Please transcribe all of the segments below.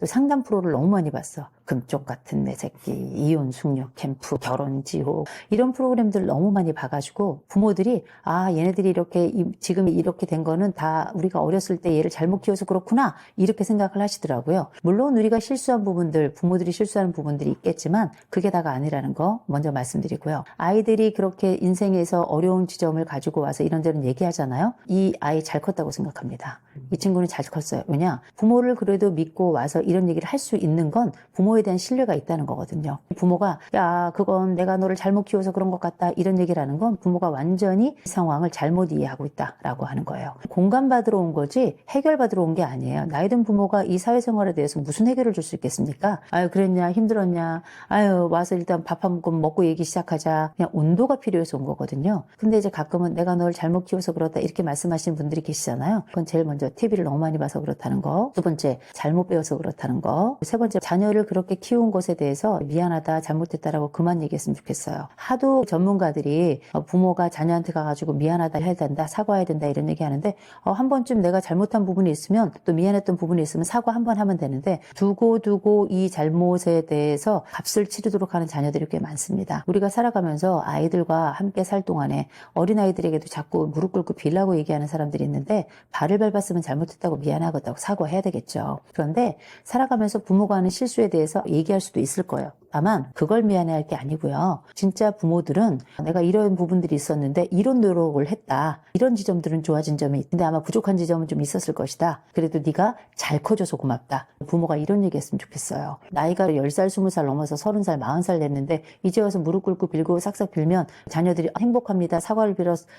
또 상담 프로를 너무 많이 봤어. 금쪽 같은 내 새끼, 이혼 숙녀 캠프, 결혼 지옥 이런 프로그램들 너무 많이 봐가지고 부모들이 얘네들이 이렇게 지금 이렇게 된 거는 다 우리가 어렸을 때 얘를 잘못 키워서 그렇구나 이렇게 생각을 하시더라고요. 물론 우리가 실수한 부분들, 부모들이 실수하는 부분들이 있겠지만 그게 다가 아니라는 거 먼저 말씀드리고요. 아이들이 그렇게 인생에서 어려운 지점을 가지고 와서 이런저런 얘기하잖아요. 이 아이 잘 컸다고 생각합니다. 이 친구는 잘 컸어요. 왜냐? 부모를 그래도 믿고 와서 이런 얘기를 할 수 있는 건 부모에 대한 신뢰가 있다는 거거든요. 부모가 야 그건 내가 너를 잘못 키워서 그런 것 같다 이런 얘기를 하는 건 부모가 완전히 이 상황을 잘못 이해하고 있다라고 하는 거예요. 공감받으러 온 거지 해결받으러 온 게 아니에요. 나이 든 부모가 이 사회생활에 대해서 무슨 해결을 줄 수 있겠습니까? 아유 그랬냐 힘들었냐 아유 와서 일단 밥 한 모금 먹고 얘기 시작하자. 그냥 온도가 필요해서 온 거거든요. 근데 이제 가끔은 내가 널 잘못 키워서 그렇다 이렇게 말씀하시는 분들이 계시잖아요. 그건 제일 먼저 TV를 너무 많이 봐서 그렇다는 거. 두 번째 잘못 배워서 그렇다는 거. 세 번째 자녀를 그렇게 키운 것에 대해서 미안하다 잘못했다라고 그만 얘기했으면 좋겠어요. 하도 전문가들이 부모가 자녀한테 가가지고 미안하다 해야 된다 사과해야 된다 이런 얘기 하는데 한 번쯤 내가 잘못한 부분이 있으면 또 미안했던 부분이 있으면 사과 한 번 하면 되는데 두고 이 잘못에 대해서 값을 치르도록 하는 자녀들이 꽤 많습니다. 우리가 살아가면서 아이들과 함께 살 동안에 어린아이들에게도 자꾸 무릎 꿇고 빌라고 얘기하는 사람들이 있는데 발을 밟았으면 잘못했다고 미안하다고 사과해야 되겠죠. 그런데 살아가면서 부모가 하는 실수에 대해서 얘기할 수도 있을 거예요. 다만 그걸 미안해할 게 아니고요. 진짜 부모들은 내가 이런 부분들이 있었는데 이런 노력을 했다. 이런 지점들은 좋아진 점이 있는데 아마 부족한 지점은 좀 있었을 것이다. 그래도 네가 잘 커줘서 고맙다. 부모가 이런 얘기 했으면 좋겠어요. 나이가 10살, 20살 넘어서 30살, 40살 됐는데 이제 와서 무릎 꿇고 빌고 싹싹 빌면 자녀들이 행복합니다. 사과를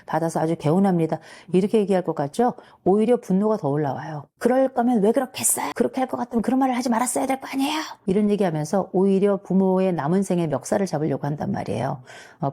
받아서 아주 개운합니다. 이렇게 얘기할 것 같죠? 오히려 분노가 더 올라와요. 그럴 거면 왜 그렇게 했어요? 그렇게 할 것 같으면 그런 말을 하지 말았어야 될 거 아니에요? 이런 얘기하면서 오히려 부모의 남은 생에 멱살을 잡으려고 한단 말이에요.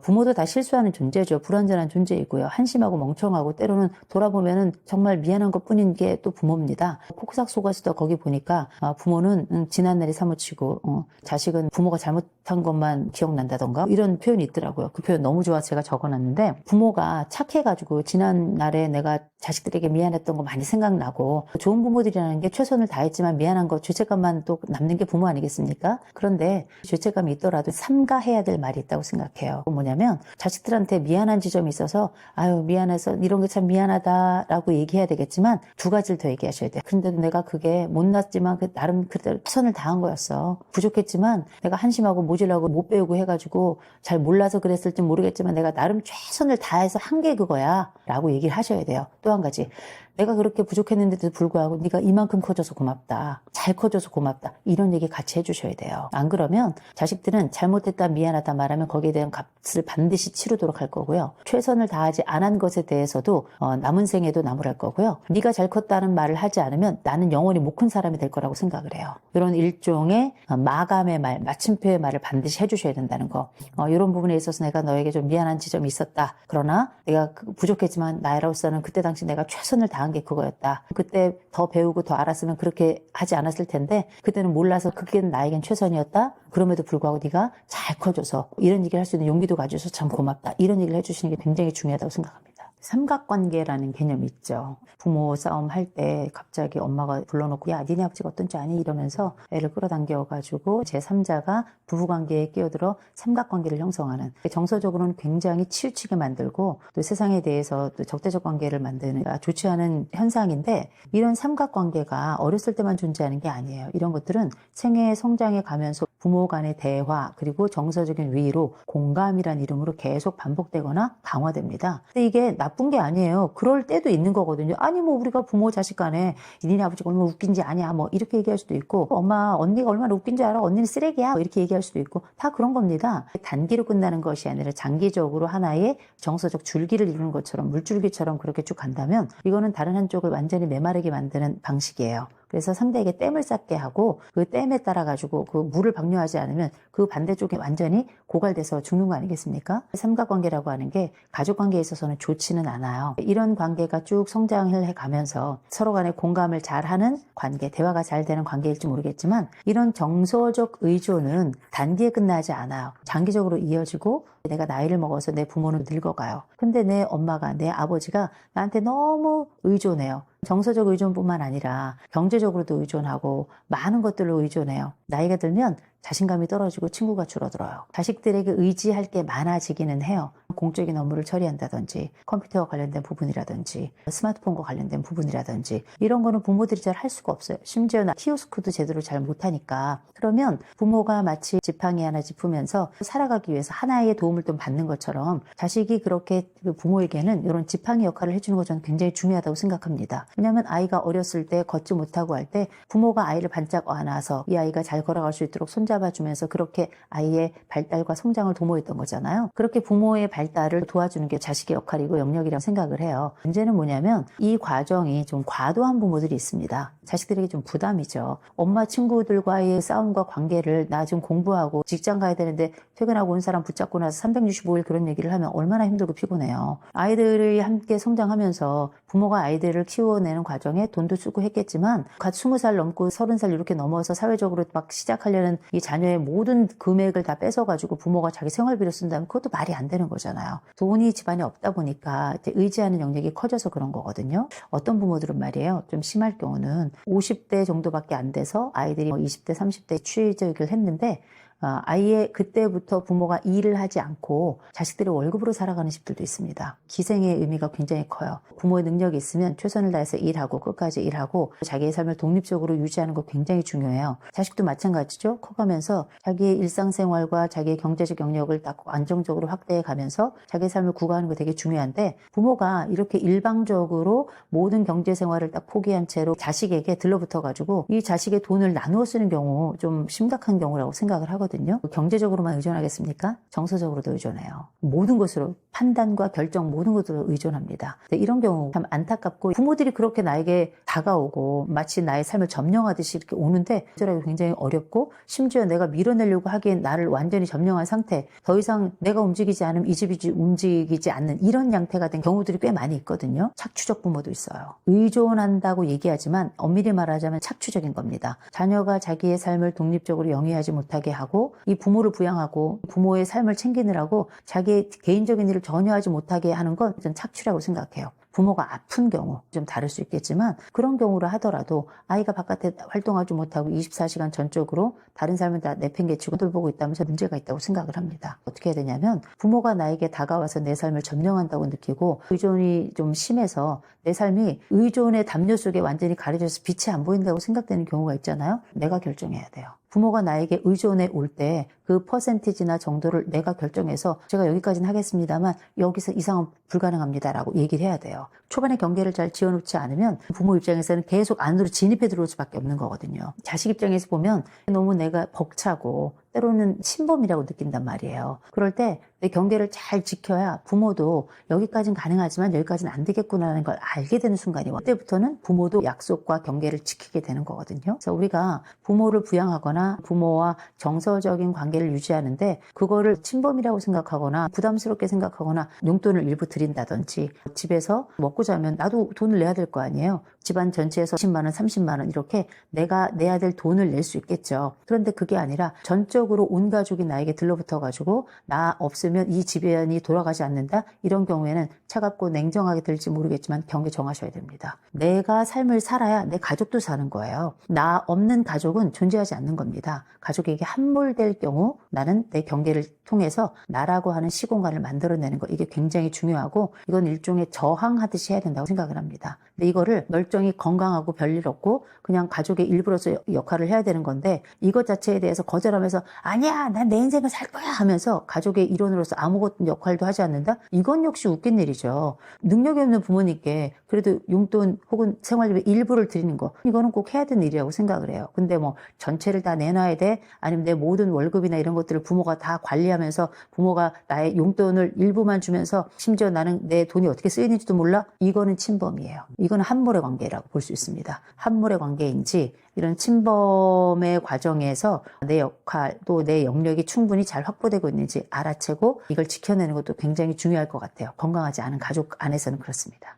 부모도 다 실수하는 존재죠. 불완전한 존재이고요. 한심하고 멍청하고 때로는 돌아보면은 정말 미안한 것뿐인 게 또 부모입니다. 폭삭 속았을 거기 보니까 부모는 지난날이 사무치고 자식은 부모가 잘못한 것만 기억난다던가 이런 표현이 있더라고요. 그 표현 너무 좋아서 제가 적어놨는데 부모가 착해가지고 지난날에 내가 자식들에게 미안했던 거 많이 생각나고 좋은 부모들이라는 게 최선을 다했지만 미안한 거 죄책감만 또 남는 게 부모 아니겠습니까? 그런데 죄책감이 있더라도 삼가해야 될 말이 있다고 생각해요. 뭐냐면 자식들한테 미안한 지점이 있어서 아유 미안해서 이런 게 참 미안하다라고 얘기해야 되겠지만 두 가지를 더 얘기하셔야 돼요. 근데도 내가 그게 못났지만 나름 그대로 최선을 다한 거였어. 부족했지만 내가 한심하고 모질라고 못 배우고 해가지고 잘 몰라서 그랬을지 모르겠지만 내가 나름 최선을 다해서 한 게 그거야 라고 얘기를 하셔야 돼요. 또 한 가지 내가 그렇게 부족했는데도 불구하고 네가 이만큼 커져서 고맙다. 잘 커져서 고맙다. 이런 얘기 같이 해주셔야 돼요. 안 그러면 자식들은 잘못했다 미안하다 말하면 거기에 대한 값을 반드시 치르도록 할 거고요. 최선을 다하지 않은 것에 대해서도 남은 생에도 나무랄 거고요. 네가 잘 컸다는 말을 하지 않으면 나는 영원히 못 큰 사람이 될 거라고 생각을 해요. 이런 일종의 마감의 말, 마침표의 말을 반드시 해주셔야 된다는 거. 이런 부분에 있어서 내가 너에게 좀 미안한 지점이 있었다. 그러나 내가 부족했지만 나로서는 그때 당시 내가 최선을 다한 게 그거였다. 그때 더 배우고 더 알았으면 그렇게 하지 않았을 텐데 그때는 몰라서 그게 나에겐 최선이었다. 그럼에도 불구하고 네가 잘 커져서 이런 얘기를 할 수 있는 용기도 가져서 참 고맙다. 이런 얘기를 해주시는 게 굉장히 중요하다고 생각합니다. 삼각관계라는 개념이 있죠. 부모 싸움 할 때 갑자기 엄마가 불러놓고 야 니네 아버지가 어떤 줄 아니? 이러면서 애를 끌어당겨가지고 제3자가 부부관계에 끼어들어 삼각관계를 형성하는 정서적으로는 굉장히 치우치게 만들고 또 세상에 대해서 또 적대적 관계를 만드는 좋지 않은 현상인데 이런 삼각관계가 어렸을 때만 존재하는 게 아니에요. 이런 것들은 생애 성장해 가면서 부모 간의 대화 그리고 정서적인 위로 공감이란 이름으로 계속 반복되거나 강화됩니다. 근데 이게 나쁜 게 아니에요. 그럴 때도 있는 거거든요. 아니 뭐 우리가 부모 자식 간에 니네 아버지가 얼마나 웃긴지 아냐 뭐 이렇게 얘기할 수도 있고 엄마 언니가 얼마나 웃긴지 알아? 언니는 쓰레기야 뭐 이렇게 얘기할 수도 있고 다 그런 겁니다. 단기로 끝나는 것이 아니라 장기적으로 하나의 정서적 줄기를 이루는 것처럼 물줄기처럼 그렇게 쭉 간다면 이거는 다른 한쪽을 완전히 메마르게 만드는 방식이에요. 그래서 상대에게 댐을 쌓게 하고 그 댐에 따라 가지고 그 물을 방류하지 않으면 그 반대쪽에 완전히 고갈돼서 죽는 거 아니겠습니까? 삼각관계라고 하는 게 가족관계에 있어서는 좋지는 않아요. 이런 관계가 쭉 성장을 해가면서 서로 간에 공감을 잘하는 관계, 대화가 잘 되는 관계일지 모르겠지만 이런 정서적 의존은 단기에 끝나지 않아요. 장기적으로 이어지고 내가 나이를 먹어서 내 부모는 늙어가요. 근데 내 엄마가 내 아버지가 나한테 너무 의존해요. 정서적 의존뿐만 아니라 경제적으로도 의존하고 많은 것들로 의존해요. 나이가 들면 자신감이 떨어지고 친구가 줄어들어요. 자식들에게 의지할 게 많아지기는 해요. 공적인 업무를 처리한다든지 컴퓨터와 관련된 부분이라든지 스마트폰과 관련된 부분이라든지 이런 거는 부모들이 잘 할 수가 없어요. 심지어 키오스크도 제대로 잘 못하니까. 그러면 부모가 마치 지팡이 하나 짚으면서 살아가기 위해서 하나의 도움을 좀 받는 것처럼 자식이 그렇게 부모에게는 이런 지팡이 역할을 해주는 것 저는 굉장히 중요하다고 생각합니다. 왜냐하면 아이가 어렸을 때 걷지 못하고 할 때 부모가 아이를 반짝 안아서 이 아이가 잘 걸어갈 수 있도록 손잡아주면서 그렇게 아이의 발달과 성장을 도모했던 거잖아요. 그렇게 부모의 발달을 도와주는 게 자식의 역할이고 영역이라고 생각을 해요. 문제는 뭐냐면 이 과정이 좀 과도한 부모들이 있습니다. 자식들에게 좀 부담이죠. 엄마 친구들과의 싸움과 관계를 나 지금 공부하고 직장 가야 되는데 퇴근하고 온 사람 붙잡고 나서 365일 그런 얘기를 하면 얼마나 힘들고 피곤해요. 아이들이 함께 성장하면서 부모가 아이들을 키워내는 과정에 돈도 쓰고 했겠지만 갓 20살 넘고 30살 이렇게 넘어서 사회적으로 막 시작하려는 이 자녀의 모든 금액을 다 뺏어가지고 부모가 자기 생활비로 쓴다면 그것도 말이 안 되는 거잖아요. 돈이 집안에 없다 보니까 이제 의지하는 영역이 커져서 그런 거거든요. 어떤 부모들은 말이에요. 좀 심할 경우는 50대 정도밖에 안 돼서 아이들이 20대, 30대 취직을 했는데 아이의 그때부터 부모가 일을 하지 않고 자식들의 월급으로 살아가는 집들도 있습니다. 기생의 의미가 굉장히 커요. 부모의 능력이 있으면 최선을 다해서 일하고 끝까지 일하고 자기의 삶을 독립적으로 유지하는 거 굉장히 중요해요. 자식도 마찬가지죠. 커가면서 자기의 일상생활과 자기의 경제적 영역을 딱 안정적으로 확대해 가면서 자기의 삶을 구가하는 거 되게 중요한데 부모가 이렇게 일방적으로 모든 경제생활을 딱 포기한 채로 자식에게 들러붙어가지고 이 자식의 돈을 나누어 쓰는 경우 좀 심각한 경우라고 생각을 하거든요. 경제적으로만 의존하겠습니까? 정서적으로도 의존해요. 모든 것으로 판단과 결정 모든 것으로 의존합니다. 이런 경우 참 안타깝고 부모들이 그렇게 나에게 다가오고 마치 나의 삶을 점령하듯이 이렇게 오는데 거절하기 굉장히 어렵고 심지어 내가 밀어내려고 하기엔 나를 완전히 점령한 상태 더 이상 내가 움직이지 않으면 이 집이 움직이지 않는 이런 양태가 된 경우들이 꽤 많이 있거든요. 착취적 부모도 있어요. 의존한다고 얘기하지만 엄밀히 말하자면 착취적인 겁니다. 자녀가 자기의 삶을 독립적으로 영위하지 못하게 하고 이 부모를 부양하고 부모의 삶을 챙기느라고 자기의 개인적인 일을 전혀 하지 못하게 하는 건 전 착취라고 생각해요. 부모가 아픈 경우 좀 다를 수 있겠지만 그런 경우를 하더라도 아이가 바깥에 활동하지 못하고 24시간 전적으로 다른 삶을 다 내팽개치고 돌보고 있다면서 문제가 있다고 생각을 합니다. 어떻게 해야 되냐면 부모가 나에게 다가와서 내 삶을 점령한다고 느끼고 의존이 좀 심해서 내 삶이 의존의 담요 속에 완전히 가려져서 빛이 안 보인다고 생각되는 경우가 있잖아요. 내가 결정해야 돼요. 부모가 나에게 의존해 올 때 그 퍼센티지나 정도를 내가 결정해서 제가 여기까지는 하겠습니다만 여기서 이상은 불가능합니다라고 얘기를 해야 돼요. 초반에 경계를 잘 지어놓지 않으면 부모 입장에서는 계속 안으로 진입해 들어올 수밖에 없는 거거든요. 자식 입장에서 보면 너무 내가 벅차고 때로는 침범이라고 느낀단 말이에요. 그럴 때 내 경계를 잘 지켜야 부모도 여기까지는 가능하지만 여기까지는 안 되겠구나라는 걸 알게 되는 순간이 와요. 그때부터는 부모도 약속과 경계를 지키게 되는 거거든요. 그래서 우리가 부모를 부양하거나 부모와 정서적인 관계를 유지하는데 그거를 침범이라고 생각하거나 부담스럽게 생각하거나 용돈을 일부 드린다든지 집에서 먹고 자면 나도 돈을 내야 될 거 아니에요. 집안 전체에서 10만 원, 30만 원 이렇게 내가 내야 될 돈을 낼 수 있겠죠. 그런데 그게 아니라 전적으로 온 가족이 나에게 들러붙어가지고 나 없으면 이 집안이 돌아가지 않는다? 이런 경우에는 차갑고 냉정하게 들지 모르겠지만 경계 정하셔야 됩니다. 내가 삶을 살아야 내 가족도 사는 거예요. 나 없는 가족은 존재하지 않는 겁니다. 가족에게 함몰될 경우 나는 내 경계를 통해서 나라고 하는 시공간을 만들어내는 거 이게 굉장히 중요하고 이건 일종의 저항하듯이 해야 된다고 생각을 합니다. 근데 이거를 멀쩡히 건강하고 별일 없고 그냥 가족의 일부로서 역할을 해야 되는 건데 이것 자체에 대해서 거절하면서 아니야 난 내 인생을 살 거야 하면서 가족의 일원으로서 아무것도 역할도 하지 않는다? 이건 역시 웃긴 일이죠. 능력이 없는 부모님께 그래도 용돈 혹은 생활비의 일부를 드리는 거 이거는 꼭 해야 되는 일이라고 생각을 해요. 근데 뭐 전체를 다 내놔야 돼? 아니면 내 모든 월급이나 이런 것들을 부모가 다 관리하면서 부모가 나의 용돈을 일부만 주면서 심지어 나는 내 돈이 어떻게 쓰이는지도 몰라? 이거는 침범이에요. 이거는 함몰의 관계라고 볼 수 있습니다. 함몰의 관계인지 이런 침범의 과정에서 내 역할 또 내 영역이 충분히 잘 확보되고 있는지 알아채고 이걸 지켜내는 것도 굉장히 중요할 것 같아요. 건강하지 않은 가족 안에서는 그렇습니다.